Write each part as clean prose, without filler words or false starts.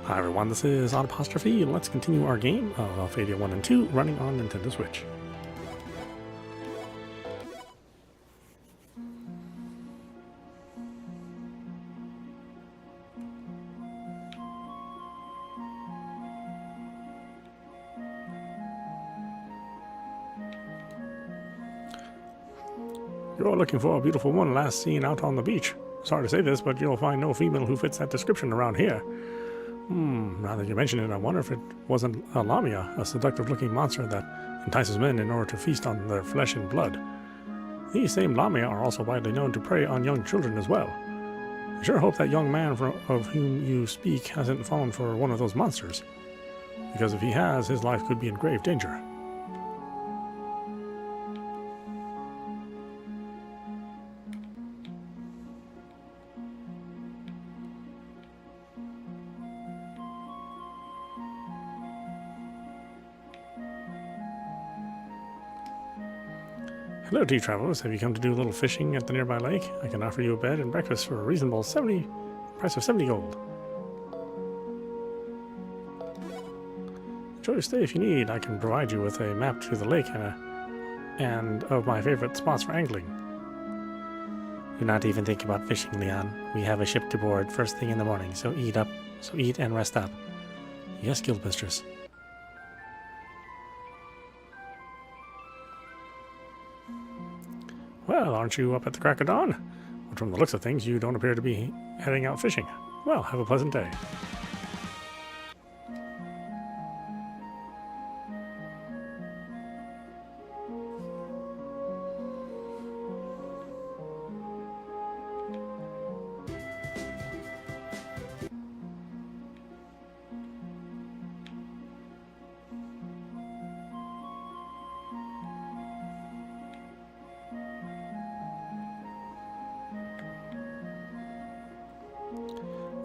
Hi everyone, this is audap. Let's continue our game of Alphadia 1 and 2 running on Nintendo Switch. You're looking for a beautiful one last seen out on the beach. Sorry to say this, but you'll find no female who fits that description around here. Now that you mention it, I wonder if it wasn't a lamia, a seductive-looking monster that entices men in order to feast on their flesh and blood. These same lamia are also widely known to prey on young children as well. I sure hope that young man of whom you speak hasn't fallen for one of those monsters, because if he has, his life could be in grave danger. Hello to you travelers, have you come to do a little fishing at the nearby lake? I can offer you a bed and breakfast for a reasonable price of 70 gold. Enjoy your stay if you need. I can provide you with a map to the lake and of my favorite spots for angling. Do not even think about fishing, Leon. We have a ship to board first thing in the morning, so eat and rest up. Yes, Guildmistress. Well, aren't you up at the crack of dawn? But from the looks of things, you don't appear to be heading out fishing. Well, have a pleasant day.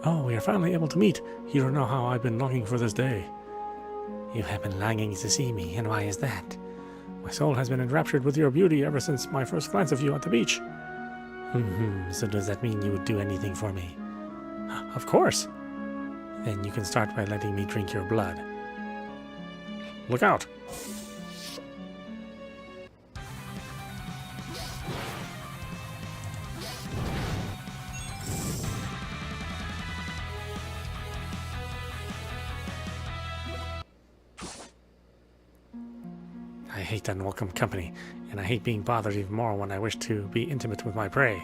Oh, we are finally able to meet. You don't know how I've been longing for this day. You have been longing to see me, and why is that? My soul has been enraptured with your beauty ever since my first glance of you at the beach. So does that mean you would do anything for me? Of course. Then you can start by letting me drink your blood. Look out! I hate unwelcome company, and I hate being bothered even more when I wish to be intimate with my prey.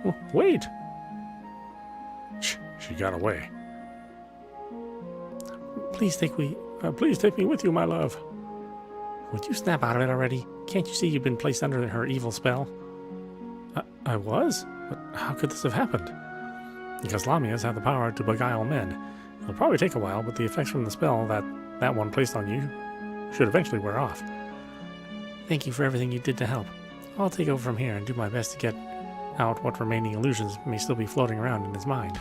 Oh, wait! Shh, she got away. Please take me with you, my love. Would you snap out of it already? Can't you see you've been placed under her evil spell? I was? But how could this have happened? Because lamias have the power to beguile men. It'll probably take a while, but the effects from the spell that one placed on you should eventually wear off. Thank you for everything you did to help. I'll take over from here and do my best to get out what remaining illusions may still be floating around in his mind.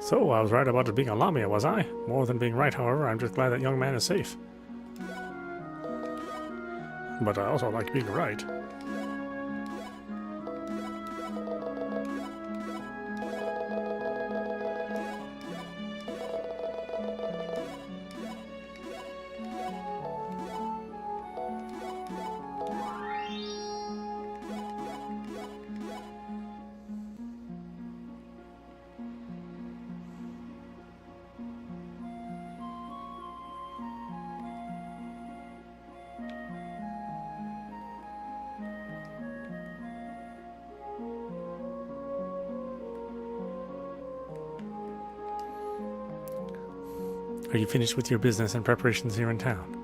So, I was right about it being a lamia, was I? More than being right, however, I'm just glad that young man is safe. But I also like being right. Are you finished with your business and preparations here in town?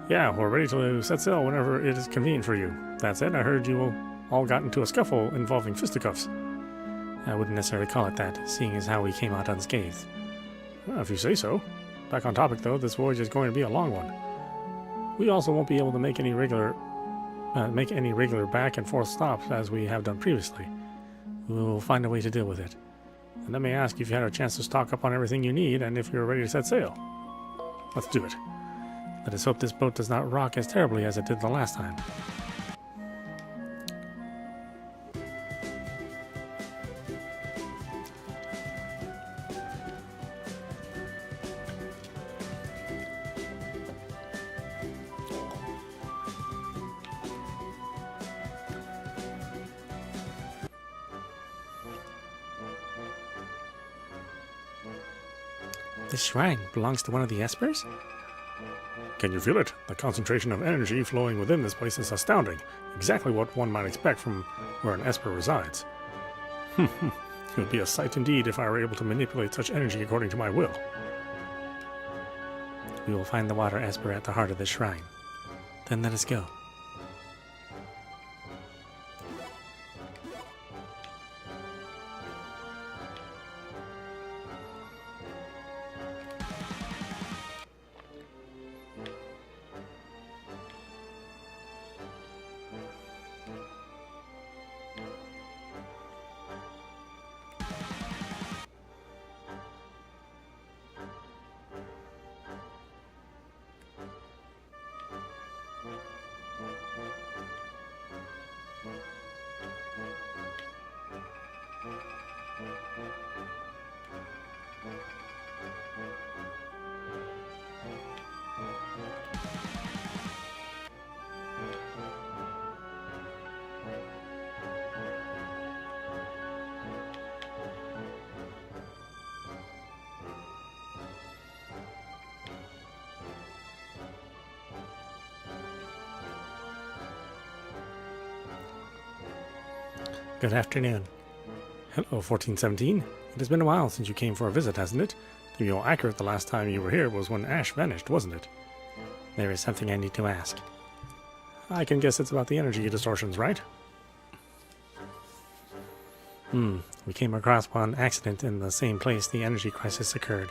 Yeah, we're ready to set sail whenever it is convenient for you. That said, I heard you all got into a scuffle involving fisticuffs. I wouldn't necessarily call it that, seeing as how we came out unscathed. Well, if you say so. Back on topic, though, this voyage is going to be a long one. We also won't be able to make any regular back and forth stops as we have done previously. We will find a way to deal with it. And let me ask if you had a chance to stock up on everything you need and if you're ready to set sail. Let's do it. Let us hope this boat does not rock as terribly as it did the last time. This shrine belongs to one of the espers? Can you feel it? The concentration of energy flowing within this place is astounding. Exactly what one might expect from where an esper resides. It would be a sight indeed if I were able to manipulate such energy according to my will. We will find the water esper at the heart of this shrine. Then let us go. Good afternoon. Hello, 1417. It has been a while since you came for a visit, hasn't it? To be all accurate, the last time you were here was when Ash vanished, wasn't it? There is something I need to ask. I can guess it's about the energy distortions, right? We came across one accident in the same place the energy crisis occurred.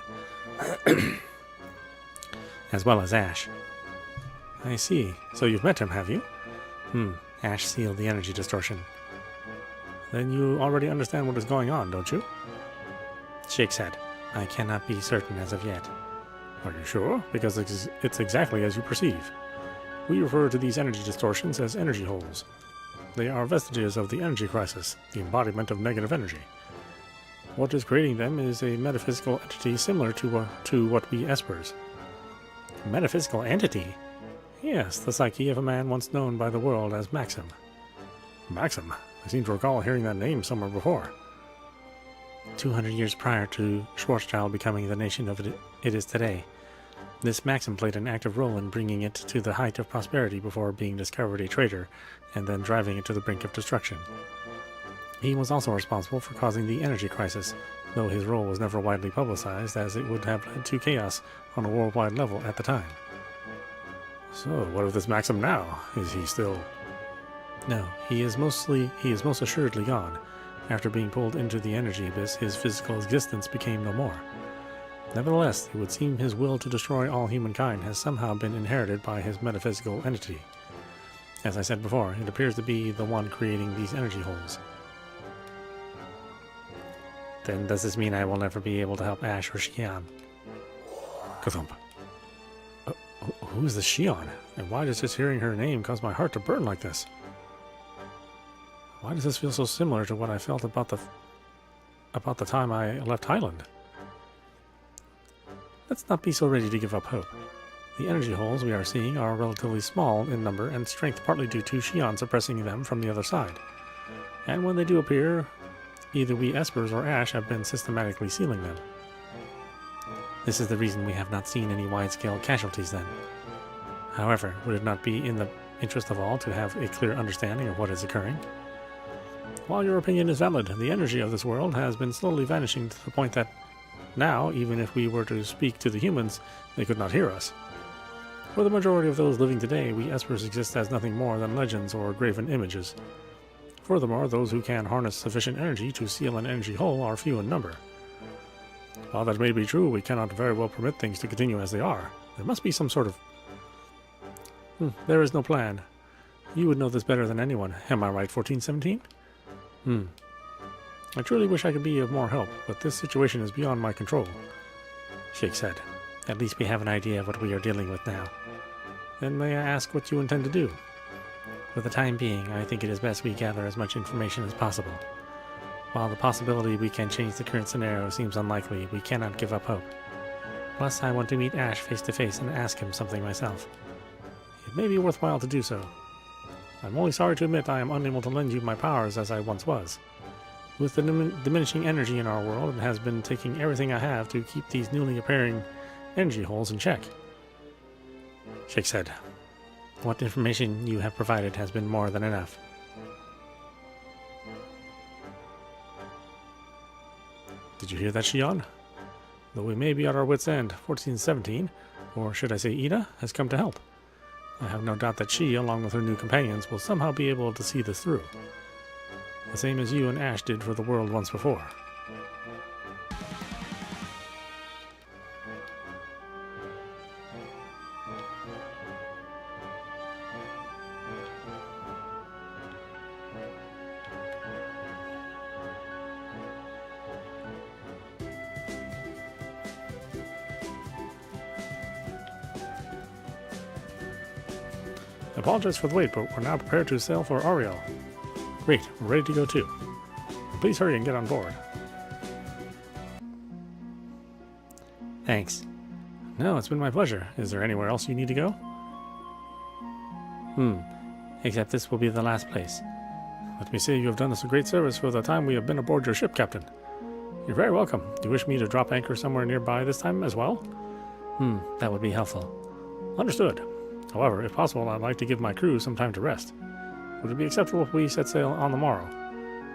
As well as Ash. I see. So you've met him, have you? Ash sealed the energy distortion. Then you already understand what is going on, don't you? Shakes head. I cannot be certain as of yet. Are you sure? Because it's exactly as you perceive. We refer to these energy distortions as energy holes. They are vestiges of the energy crisis, the embodiment of negative energy. What is creating them is a metaphysical entity similar to what we espers. Metaphysical entity? Yes, the psyche of a man once known by the world as Maxim. Maxim? I seem to recall hearing that name somewhere before. 200 years prior to Schwarzschild becoming the nation of it is today, this Maxim played an active role in bringing it to the height of prosperity before being discovered a traitor and then driving it to the brink of destruction. He was also responsible for causing the energy crisis, though his role was never widely publicized as it would have led to chaos on a worldwide level at the time. So, what of this Maxim now? Is he still... No, he is most assuredly gone. After being pulled into the energy abyss, his physical existence became no more. Nevertheless, it would seem his will to destroy all humankind has somehow been inherited by his metaphysical entity. As I said before, it appears to be the one creating these energy holes. Then does this mean I will never be able to help Ash or Xian? Kathump. Who is the Xian? And why does just hearing her name cause my heart to burn like this? Why does this feel so similar to what I felt about the time I left Highland? Let's not be so ready to give up hope. The energy holes we are seeing are relatively small in number and strength, partly due to Xian suppressing them from the other side. And when they do appear, either we espers or Ash have been systematically sealing them. This is the reason we have not seen any wide-scale casualties then. However, would it not be in the interest of all to have a clear understanding of what is occurring? While your opinion is valid, the energy of this world has been slowly vanishing to the point that now, even if we were to speak to the humans, they could not hear us. For the majority of those living today, we espers exist as nothing more than legends or graven images. Furthermore, those who can harness sufficient energy to seal an energy hole are few in number. While that may be true, we cannot very well permit things to continue as they are. There must be some sort of There is no plan. You would know this better than anyone. Am I right, 1417? I truly wish I could be of more help, but this situation is beyond my control. Shakes head. At least we have an idea of what we are dealing with now. Then may I ask what you intend to do? For the time being, I think it is best we gather as much information as possible. While the possibility we can change the current scenario seems unlikely, we cannot give up hope. Plus, I want to meet Ash face to face and ask him something myself. It may be worthwhile to do so. I'm only sorry to admit I am unable to lend you my powers as I once was. With the diminishing energy in our world, it has been taking everything I have to keep these newly appearing energy holes in check. Shakes head. What information you have provided has been more than enough. Did you hear that, Shion? Though we may be at our wits' end, 1417, or should I say Ida, has come to help. I have no doubt that she, along with her new companions, will somehow be able to see this through. The same as you and Ash did for the world once before. I apologize for the wait, but we're now prepared to sail for Ariel. Great, we're ready to go too. Please hurry and get on board. Thanks. No, it's been my pleasure. Is there anywhere else you need to go? Except this will be the last place. Let me say you have done us a great service for the time we have been aboard your ship, Captain. You're very welcome. Do you wish me to drop anchor somewhere nearby this time as well? That would be helpful. Understood. However, if possible, I'd like to give my crew some time to rest. Would it be acceptable if we set sail on the morrow?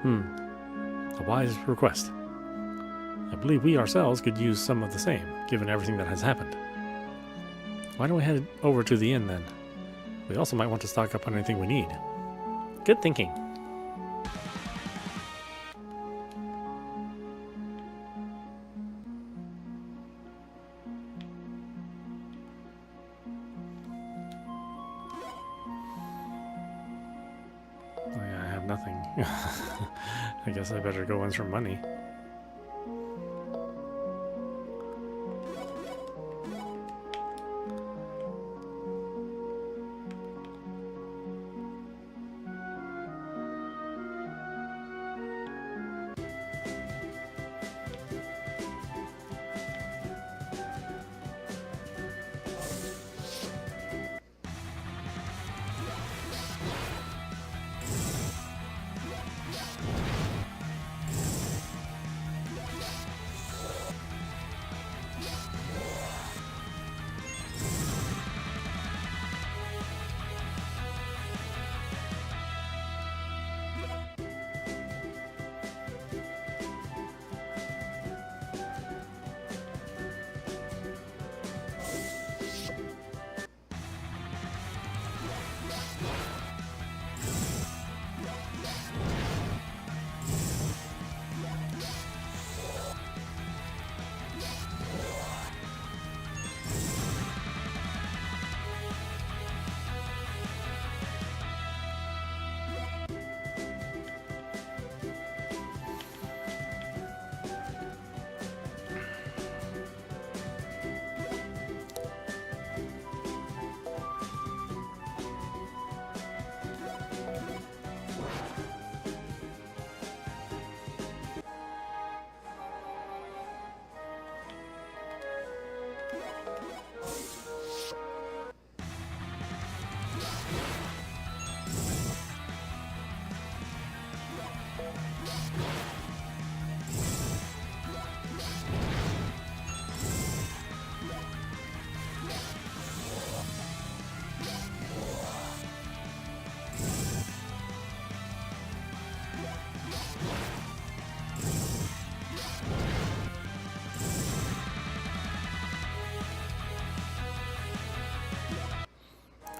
A wise request. I believe we ourselves could use some of the same, given everything that has happened. Why don't we head over to the inn then? We also might want to stock up on anything we need. Good thinking. Nothing. I guess I better go in for money.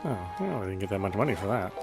Oh, well, I didn't get that much money for that.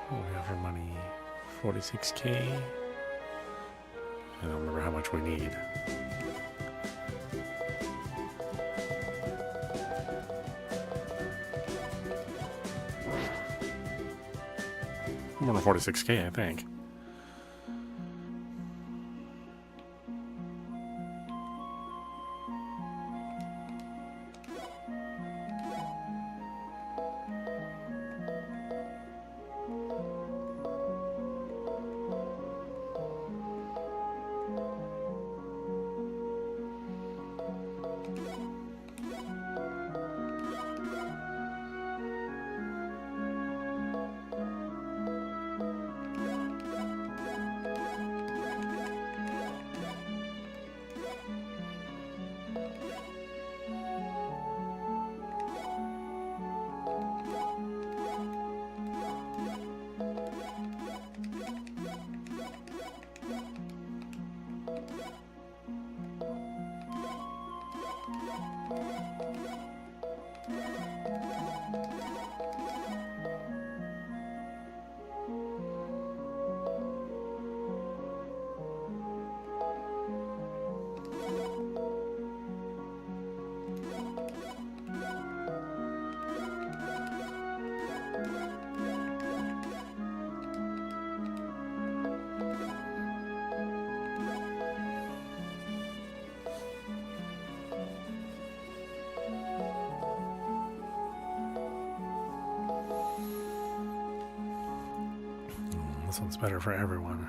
What do we have for money? 46k. I don't remember how much we need. More than 46k, I think. This one's better for everyone.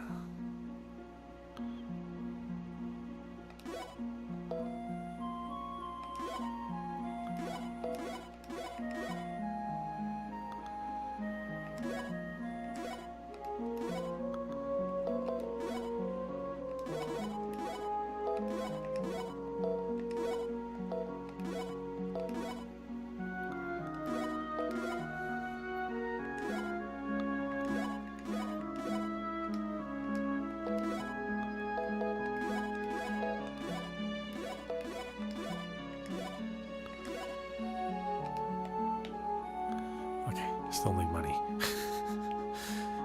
Still need money.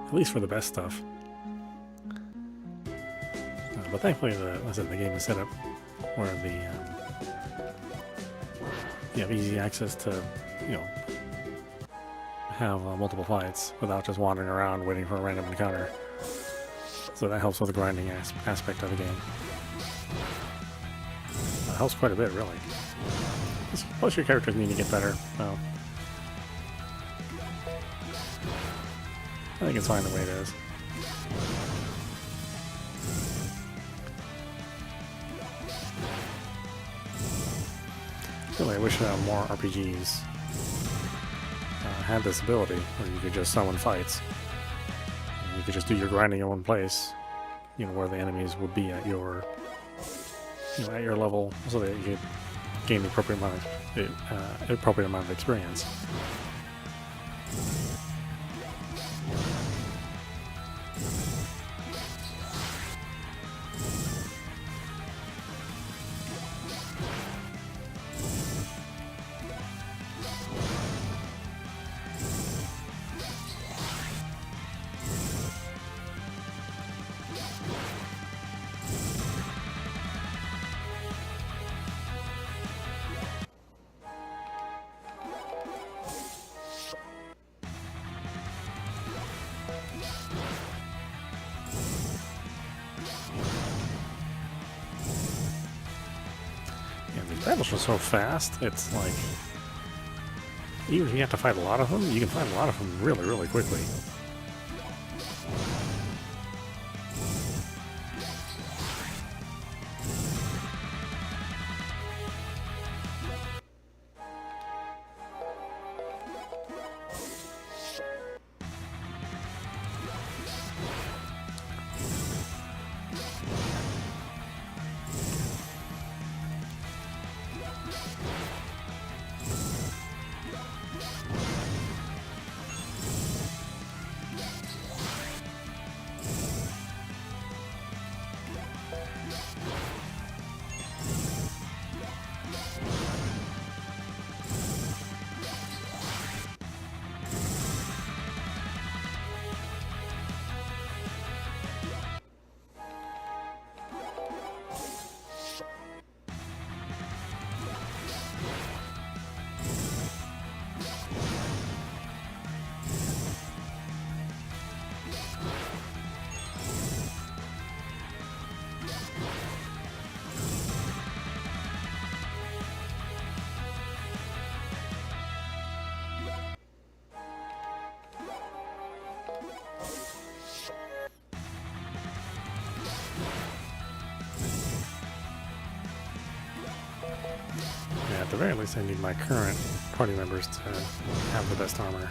At least for the best stuff. But thankfully, the game is set up where you have easy access to, have multiple fights without just wandering around waiting for a random encounter. So that helps with the grinding aspect of the game. It helps quite a bit, really. Plus, your characters need to get better. Well, I think it's fine the way it is. Really, I wish more RPGs had this ability where you could just summon fights. And you could just do your grinding in one place, where the enemies would be at your, at your level, so that you could gain the appropriate amount of experience. Battles are so fast, it's like, even if you have to fight a lot of them, you can fight a lot of them really, really quickly. the very least, I need my current party members to have the best armor.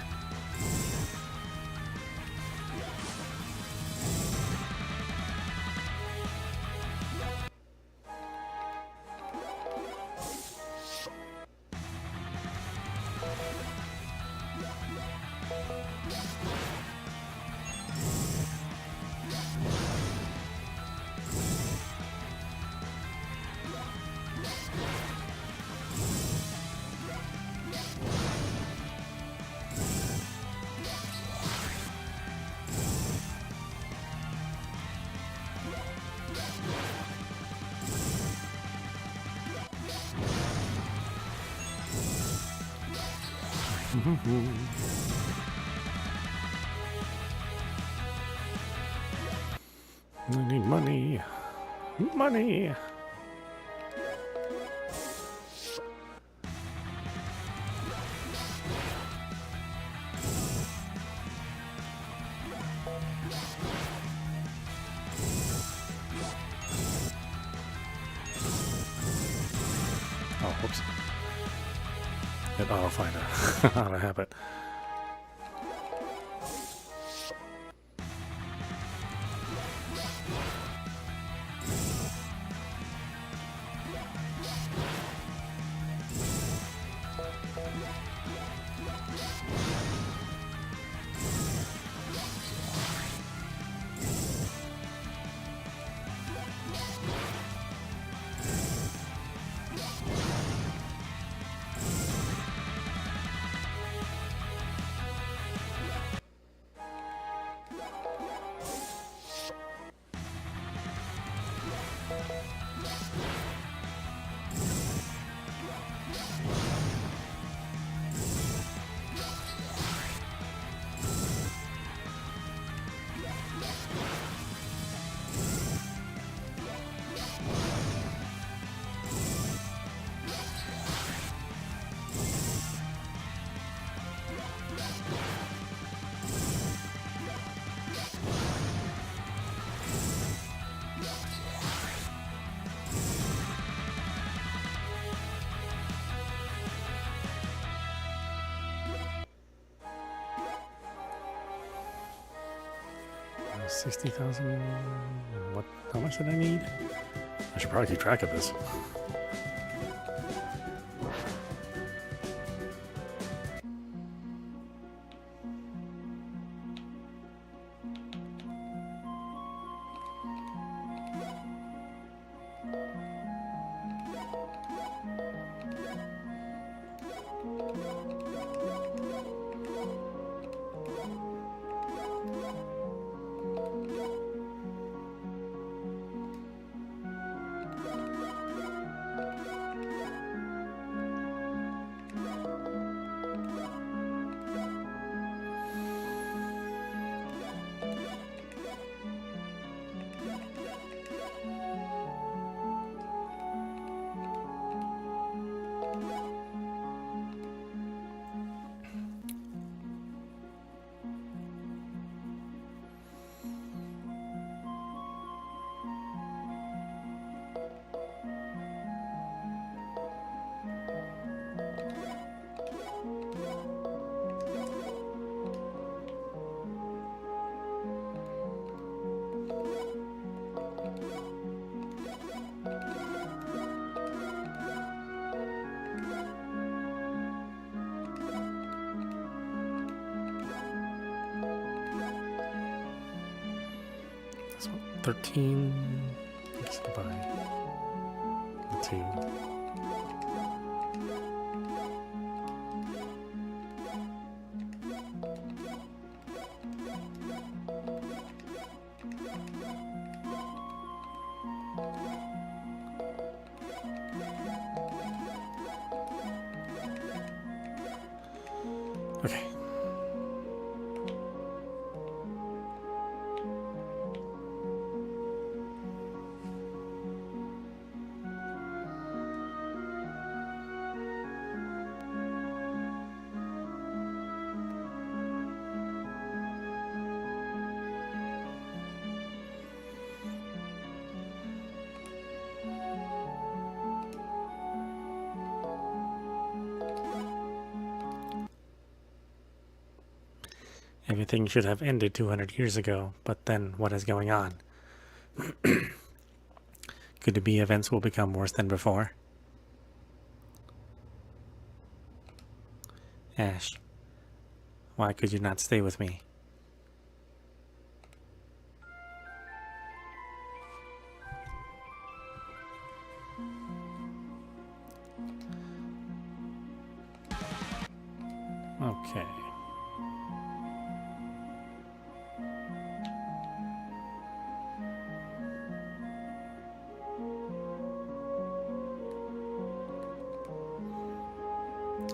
I need money. Money! Oh, whoops. It auto-find out of habit. $60,000. What? How much did I need? I should probably keep track of this. So 13. Let's buy the 2. Okay. Everything should have ended 200 years ago, but then what is going on? Could it be events will become worse than before? Ash, why could you not stay with me? Okay.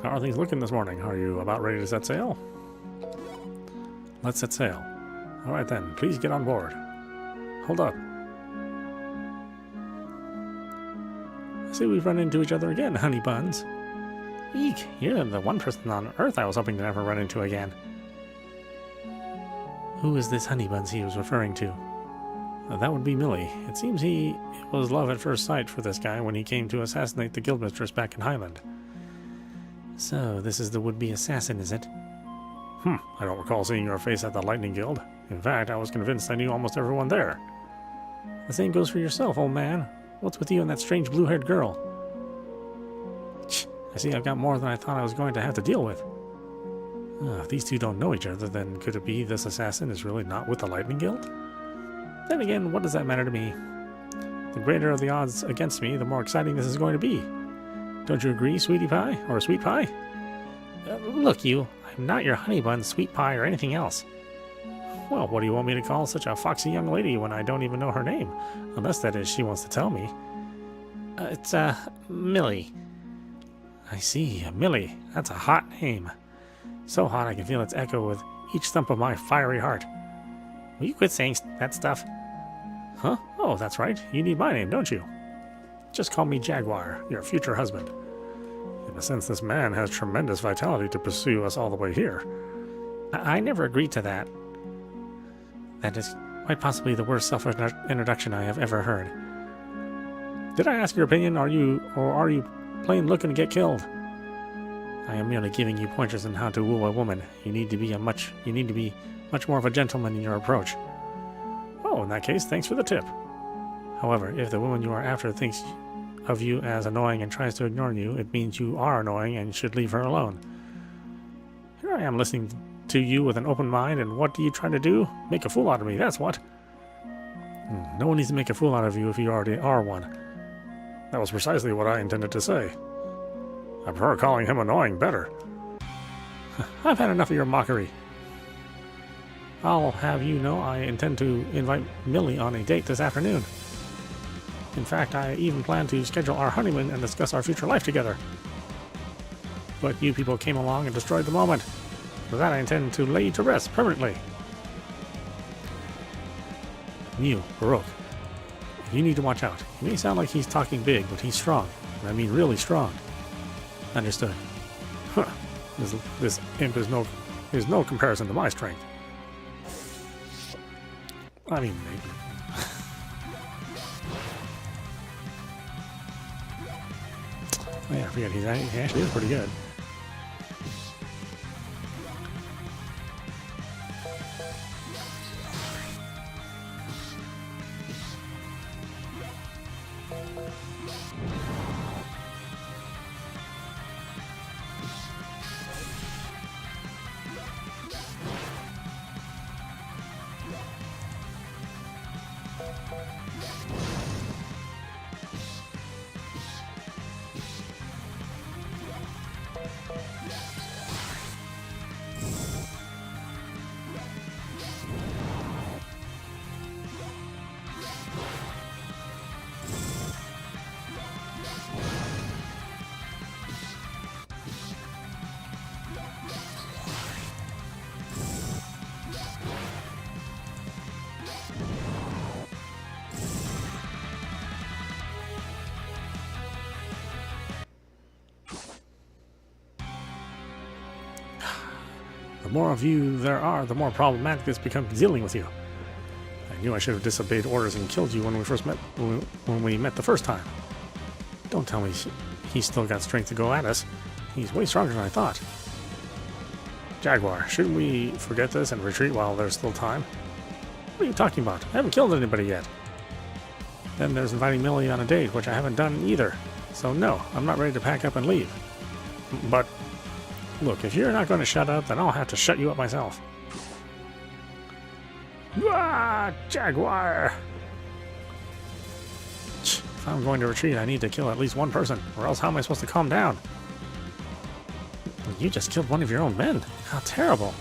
How are things looking this morning? Are you about ready to set sail? Let's set sail. All right then, please get on board. Hold up. I see we've run into each other again, honey buns. Eek, you're the one person on Earth I was hoping to never run into again. Who is this honey buns he was referring to? That would be Millie. It seems it was love at first sight for this guy when he came to assassinate the guildmistress back in Highland. So, this is the would-be assassin, is it? I don't recall seeing your face at the Lightning Guild. In fact, I was convinced I knew almost everyone there. The same goes for yourself, old man. What's with you and that strange blue-haired girl? I see I've got more than I thought I was going to have to deal with. If these two don't know each other, then could it be this assassin is really not with the Lightning Guild? Then again, what does that matter to me? The greater the odds against me, the more exciting this is going to be. Don't you agree, sweetie pie? Or sweet pie? Look, you. I'm not your honey bun, sweet pie, or anything else. Well, what do you want me to call such a foxy young lady when I don't even know her name? Unless, that is, she wants to tell me. It's, Millie. I see, Millie. That's a hot name. So hot I can feel its echo with each thump of my fiery heart. Will you quit saying that stuff? Huh? Oh, that's right. You need my name, don't you? Just call me Jaguar, your future husband. In a sense, this man has tremendous vitality to pursue us all the way here. I never agreed to that. That is quite possibly the worst self-introduction I have ever heard. Did I ask your opinion? Are you plain looking to get killed? I am merely giving you pointers on how to woo a woman. You need to be much more of a gentleman in your approach. Oh, in that case, thanks for the tip. However, if the woman you are after thinks of you as annoying and tries to ignore you, it means you are annoying and should leave her alone. Here I am listening to you with an open mind, and what do you try to do? Make a fool out of me, that's what. No one needs to make a fool out of you if you already are one. That was precisely what I intended to say. I prefer calling him annoying better. I've had enough of your mockery. I'll have you know I intend to invite Millie on a date this afternoon. In fact, I even plan to schedule our honeymoon and discuss our future life together. But you people came along and destroyed the moment. For that I intend to lay you to rest permanently. You, Baroque, you need to watch out. He may sound like he's talking big, but he's strong. And I mean really strong. Understood. Huh. This imp is no comparison to my strength. I mean, maybe. Oh yeah, I forget, he actually is pretty good. The more of you there are, the more problematic this becomes dealing with you. I knew I should have disobeyed orders and killed you when we met the first time. Don't tell me he's still got strength to go at us. He's way stronger than I thought. Jaguar, shouldn't we forget this and retreat while there's still time? What are you talking about? I haven't killed anybody yet. Then there's inviting Millie on a date, which I haven't done either. So no, I'm not ready to pack up and leave. But, look, if you're not going to shut up, then I'll have to shut you up myself. Ah, Jaguar! If I'm going to retreat, I need to kill at least one person, or else how am I supposed to calm down? You just killed one of your own men. How terrible.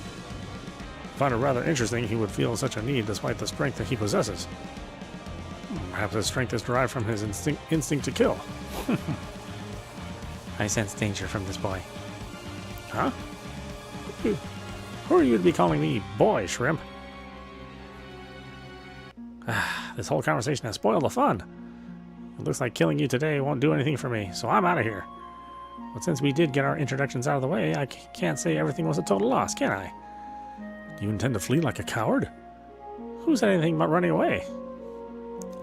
I find it rather interesting he would feel such a need despite the strength that he possesses. Perhaps his strength is derived from his instinct to kill. I sense danger from this boy. Huh? Who are you to be calling me boy, Shrimp? This whole conversation has spoiled the fun. It looks like killing you today won't do anything for me, so I'm out of here. But since we did get our introductions out of the way, I can't say everything was a total loss, can I? Do you intend to flee like a coward? Who said anything about running away?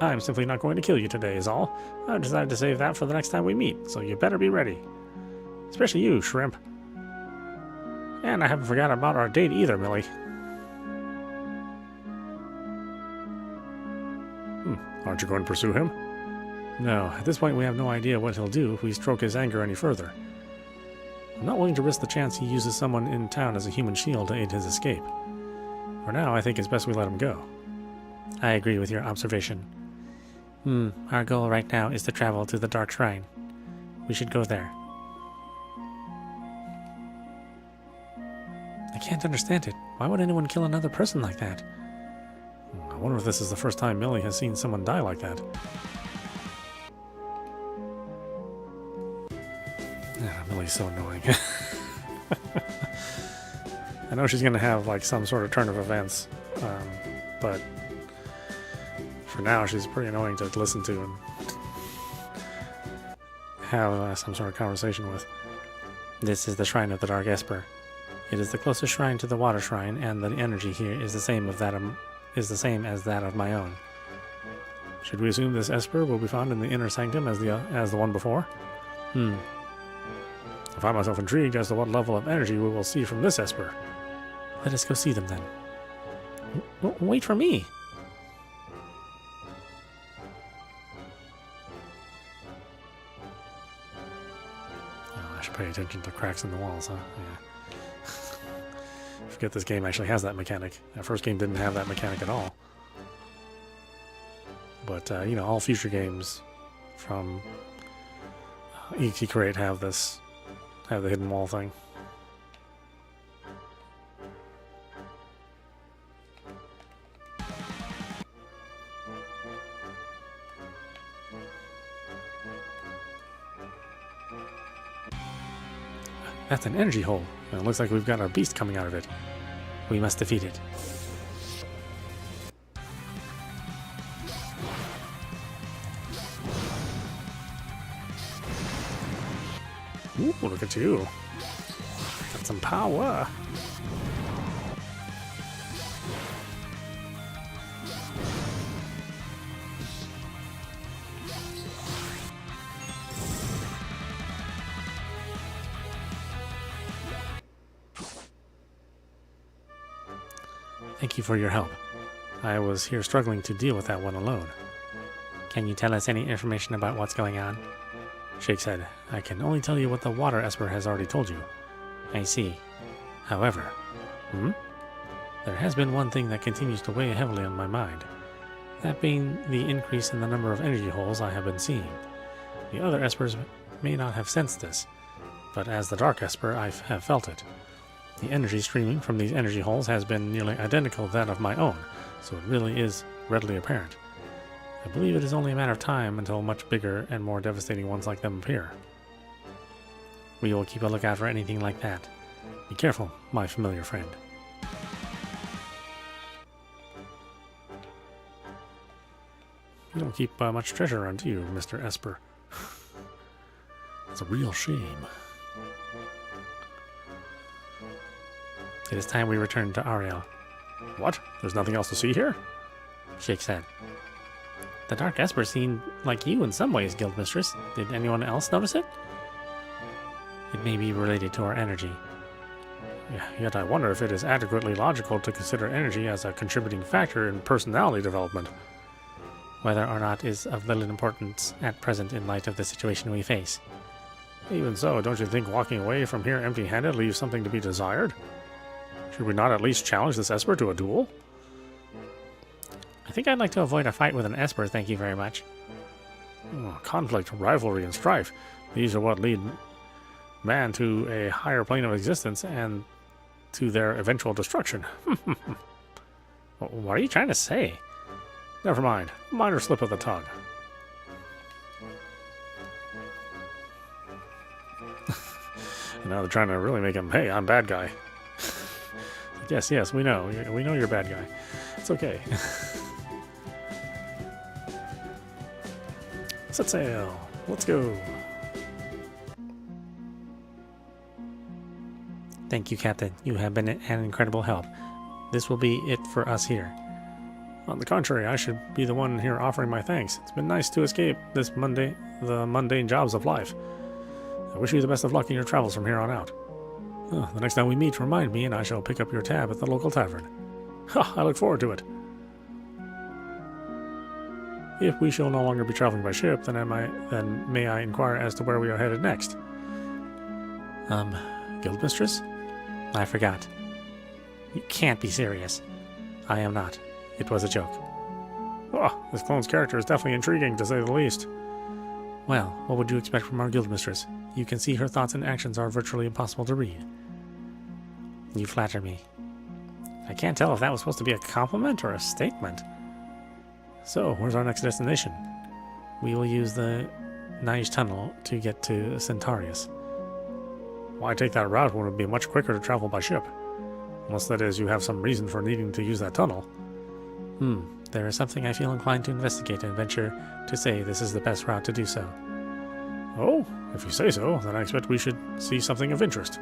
I'm simply not going to kill you today, is all. I've decided to save that for the next time we meet, so you better be ready. Especially you, Shrimp. And I haven't forgotten about our date either, Millie. Aren't you going to pursue him? No, at this point we have no idea what he'll do if we stroke his anger any further. I'm not willing to risk the chance he uses someone in town as a human shield to aid his escape. For now, I think it's best we let him go. I agree with your observation. Our goal right now is to travel to the Dark Shrine. We should go there. I can't understand it. Why would anyone kill another person like that? I wonder if this is the first time Millie has seen someone die like that. Millie's so annoying. I know she's going to have like some sort of turn of events, but for now she's pretty annoying to listen to and have some sort of conversation with. This is the Shrine of the Dark Esper. It is the closest shrine to the Water Shrine, and the energy here is the same as that of my own. Should we assume this Esper will be found in the inner sanctum as the one before? I find myself intrigued as to what level of energy we will see from this Esper. Let us go see them then. Wait for me! Oh, I should pay attention to cracks in the walls, huh? Yeah. Forget this game actually has that mechanic. That first game didn't have that mechanic at all. But, you know, all future games from ET Create have the hidden wall thing. That's an energy hole, and it looks like we've got our beast coming out of it. We must defeat it. Ooh, look at you. Got some power. Thank you for your help. I was here struggling to deal with that one alone. Can you tell us any information about what's going on? Shake said, I can only tell you what the Water Esper has already told you. I see. However, there has been one thing that continues to weigh heavily on my mind. That being the increase in the number of energy holes I have been seeing. The other Espers may not have sensed this, but as the Dark Esper, I have felt it. The energy streaming from these energy holes has been nearly identical to that of my own, so it really is readily apparent. I believe it is only a matter of time until much bigger and more devastating ones like them appear. We will keep a lookout for anything like that. Be careful, my familiar friend. You don't keep much treasure around you, Mr. Esper. It's a real shame. It is time we return to Ariel. What? There's nothing else to see here? Shake said. The Dark Esper seemed like you in some ways, Guildmistress. Did anyone else notice it? It may be related to our energy. Yet I wonder if it is adequately logical to consider energy as a contributing factor in personality development. Whether or not is of little importance at present in light of the situation we face. Even so, don't you think walking away from here empty-handed leaves something to be desired? Should we not at least challenge this Esper to a duel? I think I'd like to avoid a fight with an Esper, thank you very much. Conflict, rivalry, and strife. These are what lead man to a higher plane of existence and to their eventual destruction. What are you trying to say? Never mind. Minor slip of the tongue. Now they're trying to really make him, hey, I'm bad guy. Yes, we know. We know you're a bad guy. It's okay. Set sail. Let's go. Thank you, Captain. You have been an incredible help. This will be it for us here. On the contrary, I should be the one here offering my thanks. It's been nice to escape the mundane jobs of life. I wish you the best of luck in your travels from here on out. The next time we meet, remind me, and I shall pick up your tab at the local tavern. I look forward to it. If we shall no longer be traveling by ship, then may I inquire as to where we are headed next? Guildmistress? I forgot. You can't be serious. I am not. It was a joke. Oh, this clone's character is definitely intriguing, to say the least. Well, what would you expect from our guildmistress? You can see her thoughts and actions are virtually impossible to read. You flatter me. I can't tell if that was supposed to be a compliment or a statement. So, where's our next destination? We will use the Nige Tunnel to get to Centaurus. Why take that route when it would be much quicker to travel by ship? Unless, that is, you have some reason for needing to use that tunnel. There is something I feel inclined to investigate and venture to say this is the best route to do so. Oh, if you say so, then I expect we should see something of interest.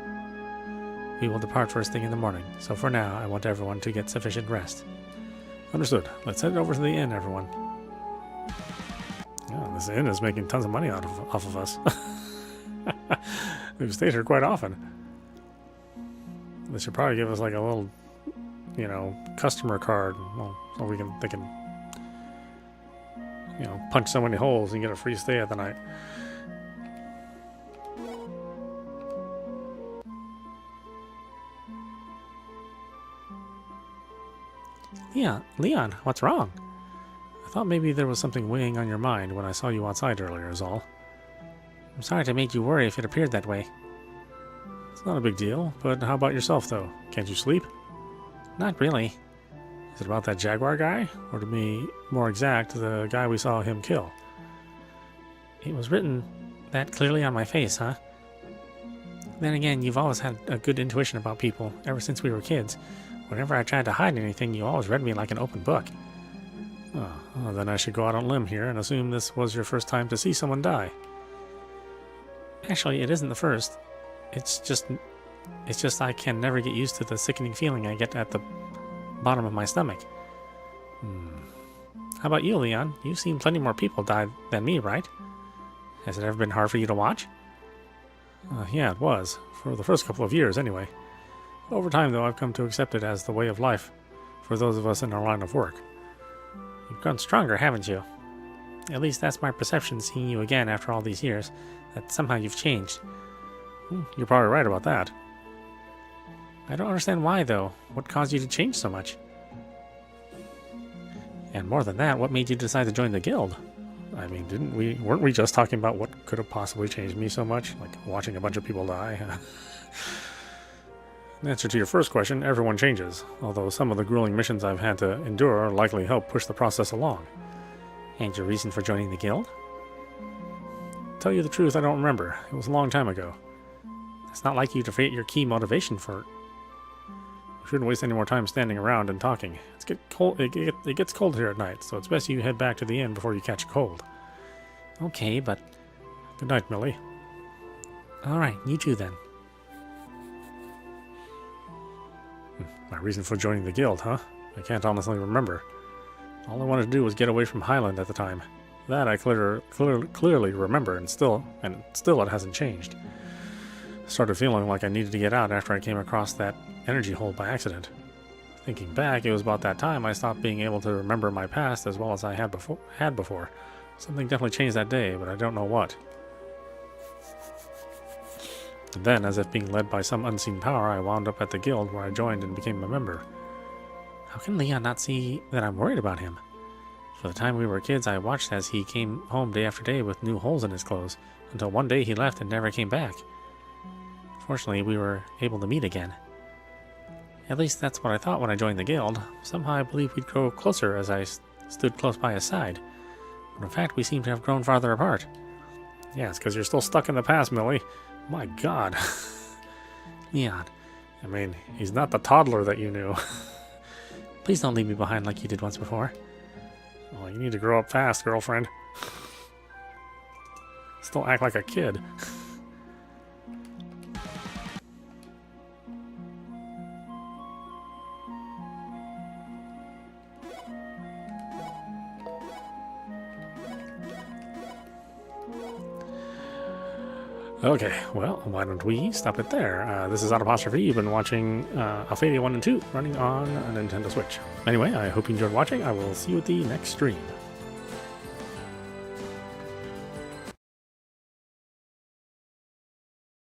We will depart first thing in the morning, so for now I want everyone to get sufficient rest. Understood. Let's head over to the inn, everyone. Oh, this inn is making tons of money off of us. We've stayed here quite often. They should probably give us like a little, customer card, so they can, punch so many holes and get a free stay at the night. Yeah, Leon, what's wrong? I thought maybe there was something weighing on your mind when I saw you outside earlier, is all. I'm sorry to make you worry if it appeared that way. It's not a big deal, but how about yourself, though? Can't you sleep? Not really. Is it about that Jaguar guy? Or to be more exact, the guy we saw him kill? It was written that clearly on my face, huh? Then again, you've always had a good intuition about people, ever since we were kids. Whenever I tried to hide anything, you always read me like an open book. Oh, then I should go out on a limb here and assume this was your first time to see someone die. Actually, it isn't the first. It's just I can never get used to the sickening feeling I get at the bottom of my stomach. How about you, Leon? You've seen plenty more people die than me, right? Has it ever been hard for you to watch? Yeah, it was. For the first couple of years, anyway. Over time, though, I've come to accept it as the way of life for those of us in our line of work. You've grown stronger, haven't you? At least that's my perception seeing you again after all these years, that somehow you've changed. You're probably right about that. I don't understand why, though. What caused you to change so much? And more than that, what made you decide to join the guild? I mean, weren't we just talking about what could have possibly changed me so much? Like watching a bunch of people die? In answer to your first question, everyone changes, although some of the grueling missions I've had to endure likely help push the process along. And your reason for joining the guild? Tell you the truth, I don't remember. It was a long time ago. It's not like you to forget your key motivation for it. We shouldn't waste any more time standing around and talking. It gets cold here at night, so it's best you head back to the inn before you catch a cold. Okay, but... Good night, Millie. Alright, you too then. My reason for joining the guild, huh? I can't honestly remember. All I wanted to do was get away from Highland at the time. That I clearly remember, and still it hasn't changed. started feeling like I needed to get out after I came across that energy hole by accident. Thinking back, it was about that time I stopped being able to remember my past as well as I had before. Something definitely changed that day, but I don't know what. And then, as if being led by some unseen power, I wound up at the guild where I joined and became a member. How can Leon not see that I'm worried about him? For the time we were kids, I watched as he came home day after day with new holes in his clothes, until one day he left and never came back. Fortunately, we were able to meet again. At least that's what I thought when I joined the guild. Somehow I believed we'd grow closer as I stood close by his side. But in fact, we seem to have grown farther apart. Yeah, it's because you're still stuck in the past, Millie. My God. Leon. I mean, he's not the toddler that you knew. Please don't leave me behind like you did once before. Well, you need to grow up fast, girlfriend. Still act like a kid. Okay, well, why don't we stop it there? This is audap. You've been watching Alphadia 1 and 2 running on a Nintendo Switch. Anyway, I hope you enjoyed watching. I will see you at the next stream.